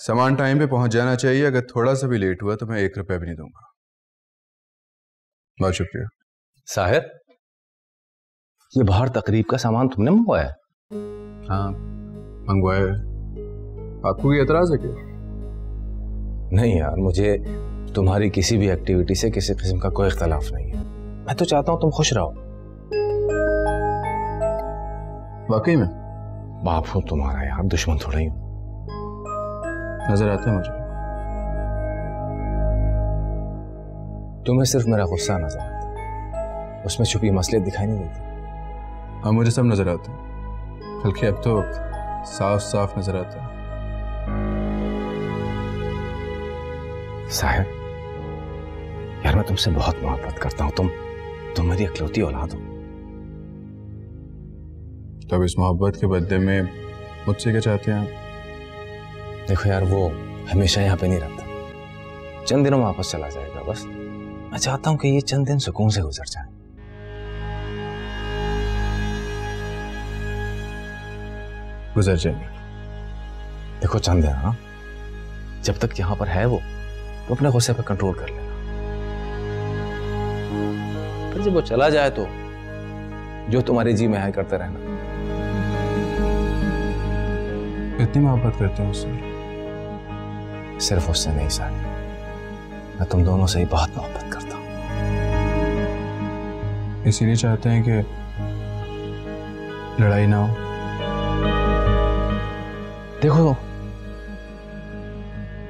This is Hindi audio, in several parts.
सामान टाइम पे पहुंच जाना चाहिए। अगर थोड़ा सा भी लेट हुआ तो मैं 1 रुपया भी नहीं दूंगा। बहुत शुक्रिया। साहिर, ये बाहर तकरीब का सामान तुमने मंगवाया है? हाँ मंगवाया है। आपको कोई एतराज है क्या? नहीं यार, मुझे तुम्हारी किसी भी एक्टिविटी से किसी किस्म का कोई इख्तलाफ नहीं है। मैं तो चाहता हूं तुम खुश रहो। वाकई में? बाप हूं तुम्हारा यार, दुश्मन थोड़ा ही हूं। नजर आता है मुझे। तुम्हें सिर्फ मेरा गुस्सा नजर आता है, उसमें छुपी मसलियत दिखाई नहीं देती। हाँ मुझे सब नजर आता है, बल्कि अब तो साफ साफ नजर आता है। साहिब यार, मैं तुमसे बहुत मोहब्बत करता हूं। तुम मेरी इकलौती औलाद हो। तब इस मोहब्बत के बदले में मुझसे क्या चाहते हैं आप? देखो यार, वो हमेशा यहाँ पे नहीं रहता, चंद दिनों में वापस चला जाएगा। बस मैं चाहता हूं कि ये चंद दिन सुकून से गुजर जाए। गुजर जाएंगे। देखो चंद दिन, हाँ, जब तक यहाँ पर है वो, तो अपने गुस्से पर कंट्रोल कर लेना। फिर जब वो चला जाए तो जो तुम्हारे जी में है करते रहना। इतनी मोहब्बत करते हैं उससे? सिर्फ उससे नहीं साहिब, मैं तुम दोनों से ही बहुत मोहब्बत करता हूं। इसीलिए चाहते हैं कि लड़ाई ना हो? देखो,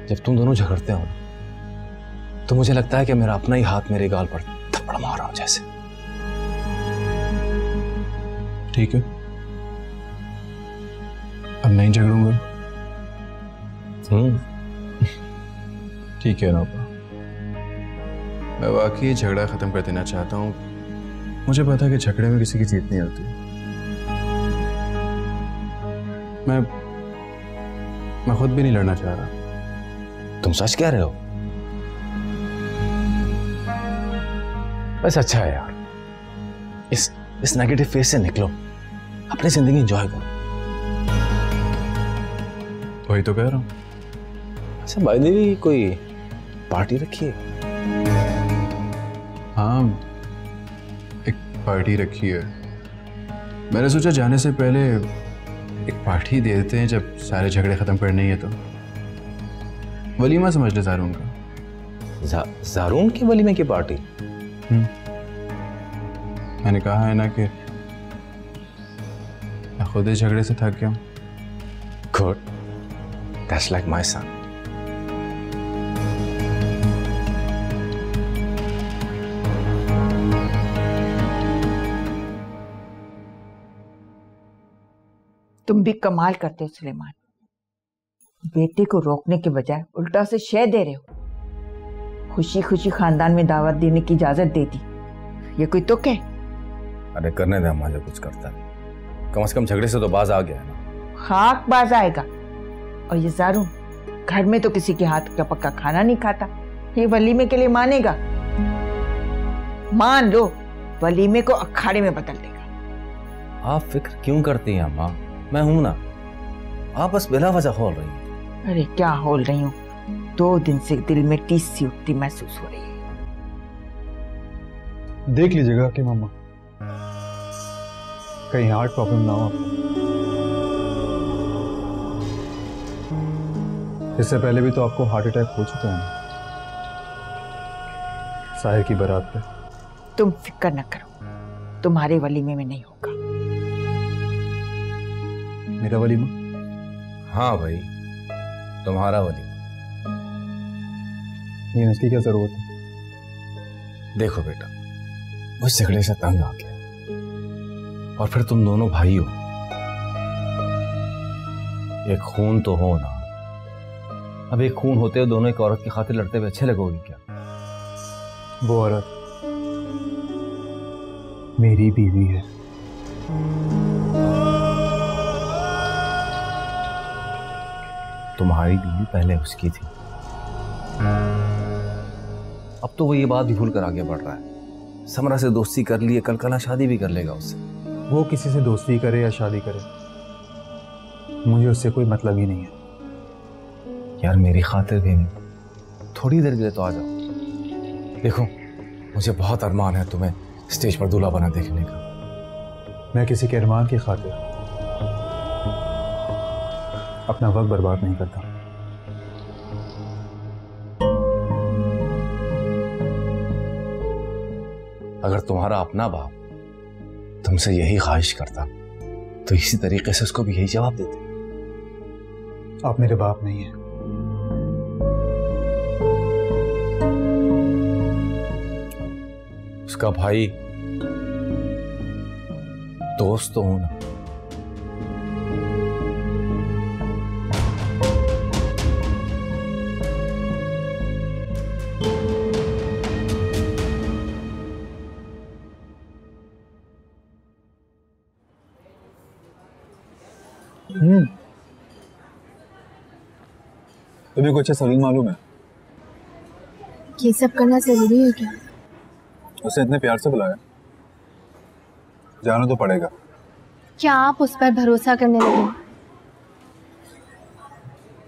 जब तुम दोनों झगड़ते हो तो मुझे लगता है कि मेरा अपना ही हाथ मेरे गाल पर थप्पड़ मार रहा हूं जैसे। ठीक है, अब नहीं झगड़ूंगा। ठीक है नौबा, मैं वाकई झगड़ा खत्म कर देना चाहता हूँ। मुझे पता है कि झगड़े में किसी की जीत नहीं होती। मैं खुद भी नहीं लड़ना चाह रहा। तुम सच कह रहे हो? बस अच्छा है यार, इस नेगेटिव फेज से निकलो, अपनी जिंदगी एंजॉय करो। वही तो कह रहा हूँ। अच्छा, बाय द वे, कोई पार्टी रखी है? हाँ, एक पार्टी रखी है। मैंने सोचा जाने से पहले एक पार्टी दे देते हैं, जब सारे झगड़े खत्म करने ही है तो। वलीमा समझ ले ज़ारून का। ज़ारून की वलीमे की पार्टी? मैंने कहा है ना कि मैं खुद ही झगड़े से थक गया हूँ। Good, that's like my son. तुम भी कमाल करते हो सुलेमान, बेटे को रोकने के बजाय उल्टा उसे शय दे रहे हो। खुशी खुशी खानदान में दावत देने की इजाजत दे दी, ये कोई तुक है? अरे करने दे अम्मा, जो कुछ करता है, कम से कम झगड़े से तो बाज आ गया है ना। खाक बाज आएगा। और ये ज़ारून घर में तो किसी के हाथ का पक्का खाना नहीं खाता, ये वलीमे के लिए मानेगा? मान लो वलीमे को अखाड़े में बदल देगा। आप फिक्र क्यों करती हैं अम्मा? मैं हूं ना, आप बस बिला वजह खोल रही हैं। अरे क्या खोल रही हूँ, 2 दिन से दिल में टीस सी उठती महसूस हो रही है। देख लीजिएगा कि मामा कहीं हार्ट प्रॉब्लम ना हो आपको। इससे पहले भी तो आपको हार्ट अटैक हो चुका है ना, साहिर की बारात पे। तुम फिक्र न करो, तुम्हारे वलीमे में नहीं होगा। मेरा वलीमा? हाँ भाई, तुम्हारा वलीमा। लेकिन इसकी क्या जरूरत है? देखो बेटा, उस झगड़े से तंग आ गया, और फिर तुम दोनों भाई हो, एक खून तो हो ना। अब एक खून होते हुए दोनों एक औरत की खातिर लड़ते हुए अच्छे लगोगे क्या? वो औरत मेरी बीवी है। तुम्हारी बीवी पहले उसकी थी, अब तो वो ये बात भी भूल कर आगे बढ़ रहा है। समरा से दोस्ती कर लिए, कल कल शादी भी कर लेगा उससे। वो किसी से दोस्ती करे या शादी करे, मुझे उससे कोई मतलब ही नहीं है। यार मेरी खातिर भी नहीं, थोड़ी देर के लिए तो आ जाओ। देखो मुझे बहुत अरमान है तुम्हें स्टेज पर दूल्हा बना देखने का। मैं किसी के अरमान की खातिर अपना वक्त बर्बाद नहीं करता। अगर तुम्हारा अपना बाप तुमसे यही ख्वाहिश करता तो इसी तरीके से उसको भी यही जवाब देते। आप मेरे बाप नहीं हैं। उसका भाई दोस्त तो हूं ना। तुम्हें कुछ सलीम मालूम है? ये सब करना जरूरी है क्या? उसे इतने प्यार से बुलाया, जाना तो पड़ेगा। क्या आप उस पर भरोसा करने लगे?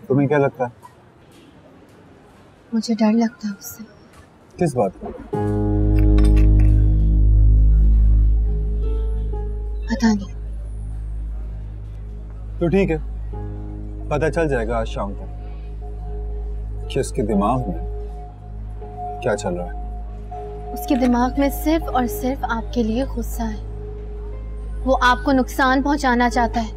तुम्हें क्या लगता है? मुझे डर लगता है उससे। किस बात का? पता नहीं। तो ठीक है, पता चल जाएगा आज शाम तक कि उसके दिमाग में क्या चल रहा है। उसके दिमाग में सिर्फ और सिर्फ आपके लिए गुस्सा है। वो आपको नुकसान पहुंचाना चाहता है।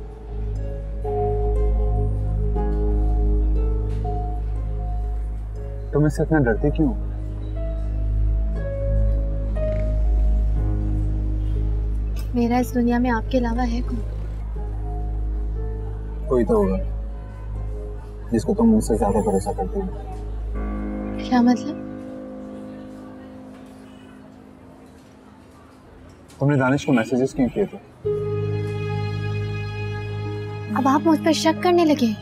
तुम इससे इतना डरते क्यों? मेरा इस दुनिया में आपके अलावा है कौन? कोई तो होगा जिसको तुम मुझसे ज्यादा भरोसा करती हो। क्या मतलब? तुमने दानिश को मैसेजेस क्यों किए थे? अब आप मुझ पर शक करने लगे?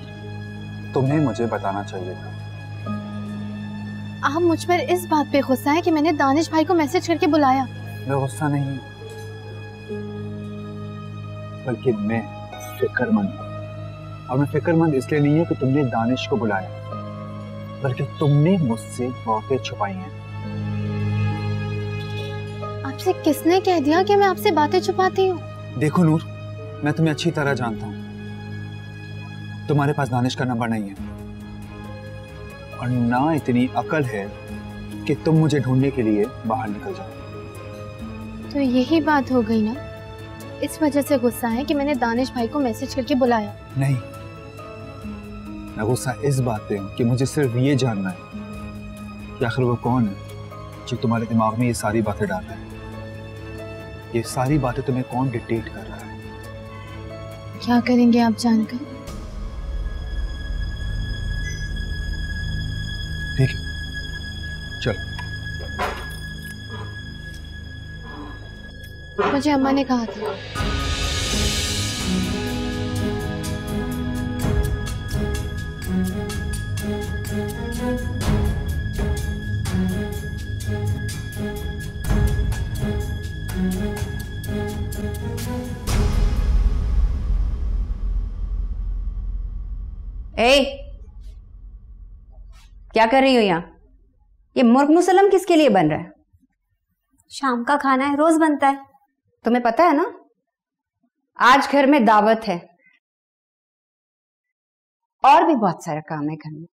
तुम्हें मुझे बताना चाहिए था। आप मुझ पर इस बात पे गुस्सा है कि मैंने दानिश भाई को मैसेज करके बुलाया? मैं गुस्सा नहीं, बल्कि मैं फिक्रमंद हूं। और मैं फिक्रमंद इसलिए नहीं हूं कि तुमने दानिश को बुलाया, बल्कि तुमने मुझसे बातें छुपाई हैं। आपसे किसने कह दिया कि मैं आपसे बातें छुपाती हूँ? देखो नूर, मैं तुम्हें अच्छी तरह जानता हूँ। तुम्हारे पास दानिश का नंबर नहीं है और ना इतनी अकल है कि तुम मुझे ढूंढने के लिए बाहर निकल जाओ। तो यही बात हो गई ना? इस वजह से गुस्सा है कि मैंने दानिश भाई को मैसेज करके बुलाया? नहीं, मैं गुस्सा इस बात पे हूँ कि मुझे सिर्फ ये जानना है कि आखिर वो कौन है जो तुम्हारे दिमाग में ये सारी बातें डाल रहा है। ये सारी बातें तुम्हें कौन डिक्टेट कर रहा है? क्या करेंगे आप जानकर? ठीक है, चलो। मुझे अम्मा ने कहा था। क्या कर रही हो यहाँ? ये मुर्ग मुसलम किसके लिए बन रहा है? शाम का खाना है, रोज बनता है। तुम्हें पता है ना, आज घर में दावत है और भी बहुत सारा काम है घर में।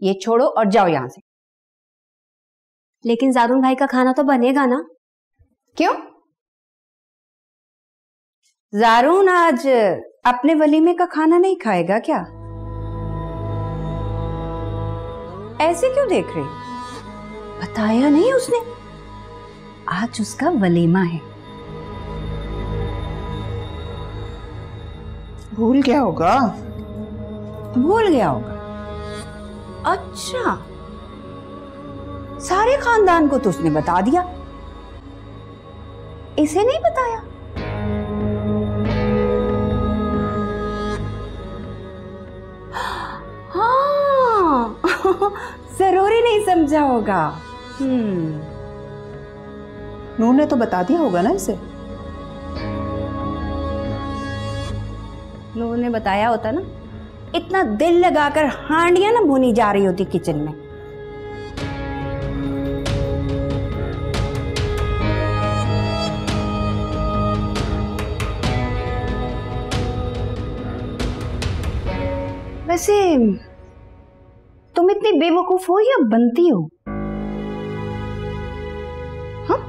ये छोड़ो और जाओ यहां से। लेकिन जारून भाई का खाना तो बनेगा ना? क्यों? जारून आज अपने वलीमे का खाना नहीं खाएगा क्या? ऐसे क्यों देख रही? बताया नहीं उसने? आज उसका वलीमा है। भूल गया होगा। भूल गया होगा? अच्छा, सारे खानदान को तो उसने बता दिया, इसे नहीं बताया? हाँ जरूरी नहीं समझा होगा। नूर ने तो बता दिया होगा ना इसे। नूर ने बताया होता ना, इतना दिल लगाकर हांडियां ना भुनी जा रही होती किचन में। वैसे तुम इतनी बेवकूफ हो या बनती हो? हाँ,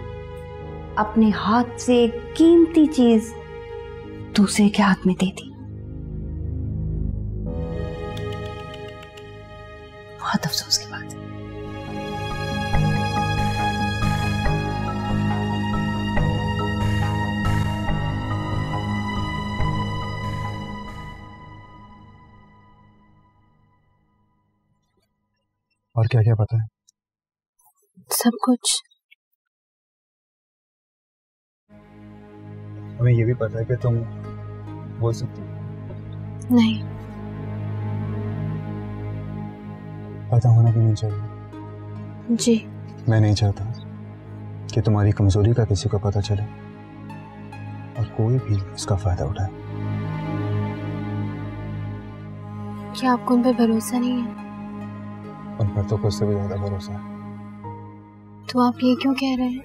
अपने हाथ से कीमती चीज दूसरे के हाथ में दे दी। बहुत अफसोस की बात है। और क्या क्या पता है? सब कुछ। हमें ये भी पता है कि तुम बोल सकती हो। नहीं। पता होना भी नहीं चाहिए। जी। मैं नहीं चाहता कि तुम्हारी कमजोरी का किसी को पता चले और कोई भी इसका फायदा उठाए। क्या आपको उन पर भरोसा नहीं है? उन पर तो खुद से भी ज्यादा भरोसा है। तो आप ये क्यों कह रहे हैं?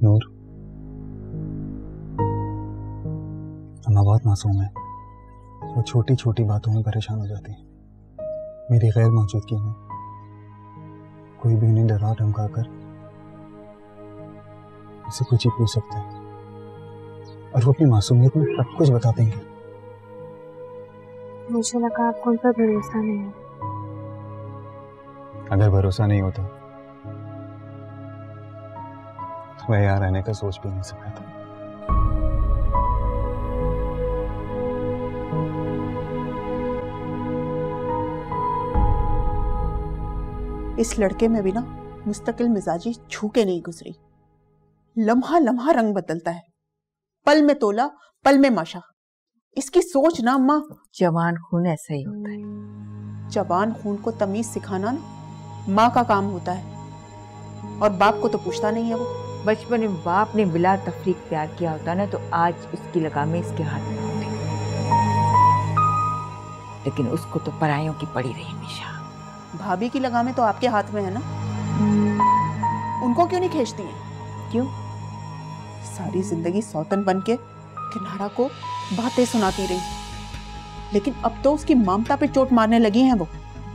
नूर, अम्मा बहुत मासूम है। वो छोटी छोटी बातों में परेशान हो जाती है। मेरी गैर मौजूदगी में कोई भी उन्हें डरा धमका कर उसे कुछ ही पूछ सकता है और वो अपनी मासूमियत में सब कुछ बता देंगे। मुझे लगा आपको उन पर भरोसा नहीं है। अगर भरोसा नहीं होता तो मैं यहाँ रहने का सोच भी नहीं सकता था। इस लड़के में भी ना मुस्तकिल मिजाजी छू के नहीं गुजरी। लम्हा लम्हा रंग बदलता है, पल में तोला पल में माशा। इसकी सोच ना अम्मा। जवान खून ऐसा ही होता है। जवान खून को तमीज सिखाना ना माँ का काम होता है और बाप को तो पूछता नहीं है वो। बचपन में बाप ने बिला तफरीक प्यार किया होता ना तो आज इसकी लगामें इसके हाथ में होती, लेकिन उसको तो परायों की पड़ी रही हमेशा। भाभी की लगामें तो आपके हाथ में है ना, उनको क्यों नहीं खींचती हैं? क्यों? सारी जिंदगी सौतन बन के किनारा को बातें सुनाती रही, लेकिन अब तो उसकी ममता पे चोट मारने लगी हैं वो।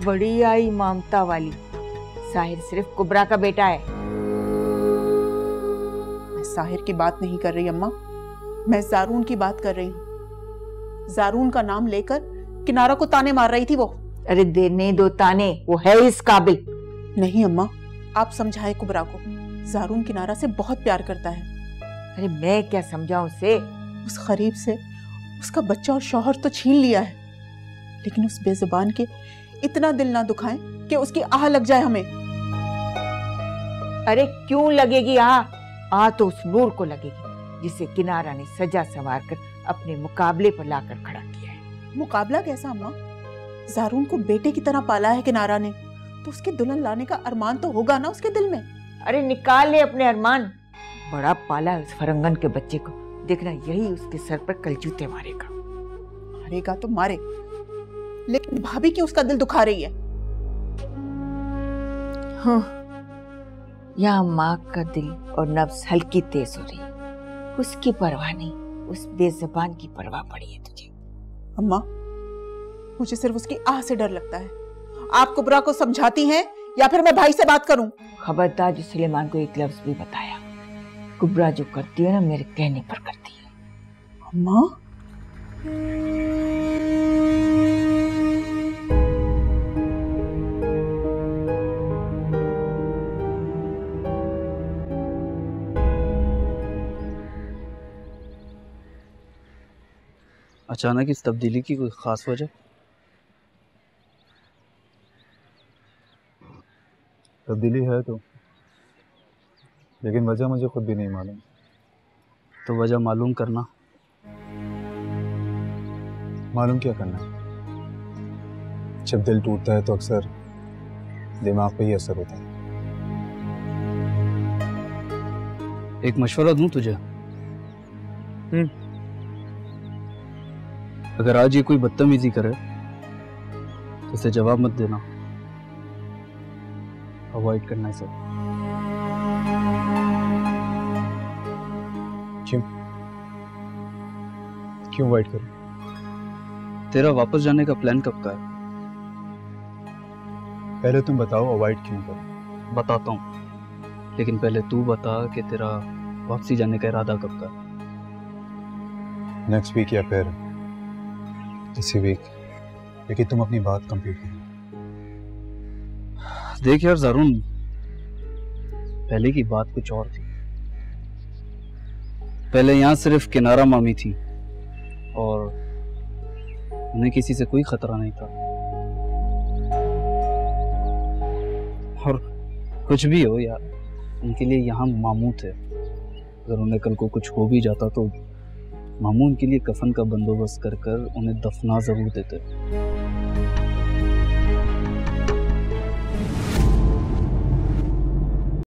बड़ी आई ममता वाली। साहिर सिर्फ कुबरा का बेटा है। मैं साहिर की बात नहीं कर रही अम्मा, मैं जारून की बात कर रही हूँ। जारून का नाम लेकर किनारा को ताने मार रही थी वो। अरे देने दो ताने, वो है इस काबिल। नहीं अम्मा, आप समझाएं कुबरा को। जारून किनारा से बहुत प्यार करता है। अरे मैं क्या समझाऊं उसे? उस गरीब से उसका बच्चा और शौहर तो छीन लिया है, लेकिन उस बेजुबान के इतना दिल ना दुखाएं कि उसकी आह लग जाए हमें। अरे क्यों लगेगी आह तो उस नूर को लगेगी जिसे किनारा ने सजा संवार कर अपने मुकाबले पर लाकर खड़ा किया है। मुकाबला कैसा अम्मा? जारून को बेटे की तरह पाला है किनारा ने, तो उसके दुल्हन लाने का अरमान तो होगा ना उसके दिल में। अरे निकाल ले अपने अरमान। बड़ा पाला है उस फरंगन के बच्चे को, देखना यही उसके सर पर कलजूते मारेगा। मारेगा तो मारे, लेकिन भाभी क्यों उसका दिल दुखा रही है? हाँ, यहाँ माँ का दिल और नब्ज हल्की तेज हो रही है। उसकी परवाह नहीं, उस बेज़बान की परवाह पड़ी है तुझे। अम्मा, मुझे सिर्फ उसकी आह से डर लगता है। आप कुबरा को समझाती हैं या फिर मैं भाई से बात करूं? खबरदार जो सुलेमान को एक लफ्ज भी बताया। कुबरा जो करती है ना मेरे कहने पर करती है। अम्मा, अचानक इस तब्दीली की कोई खास वजह? तब्दीली है तो, लेकिन वजह मुझे खुद भी नहीं मालूम। तो वजह मालूम करना। मालूम क्या करना है? जब दिल टूटता है तो अक्सर दिमाग पे ही असर होता है। एक मशवरा दूं तुझे? अगर आज ये कोई बदतमीजी करे तो उसे जवाब मत देना, अवॉइड करना इसे। क्यों अवॉइड करूं? तेरा वापस जाने का प्लान कब का है? पहले तुम बताओ अवॉइड क्यों करूं। बताता हूँ, लेकिन पहले तू बता कि तेरा वापसी जाने का इरादा कब का है? नेक्स्ट वीक या फिर इसी वीक, लेकिन तुम अपनी बात कंप्लीट करो। देख यार ज़ारून, पहले की बात कुछ और थी। पहले यहाँ सिर्फ किनारा मामी थी और उन्हें किसी से कोई खतरा नहीं था। और कुछ भी हो यार, उनके लिए यहाँ मामू थे। अगर उन्हें कल को कुछ हो भी जाता तो मामू उनके लिए कफन का बंदोबस्त कर कर उन्हें दफना जरूर देते।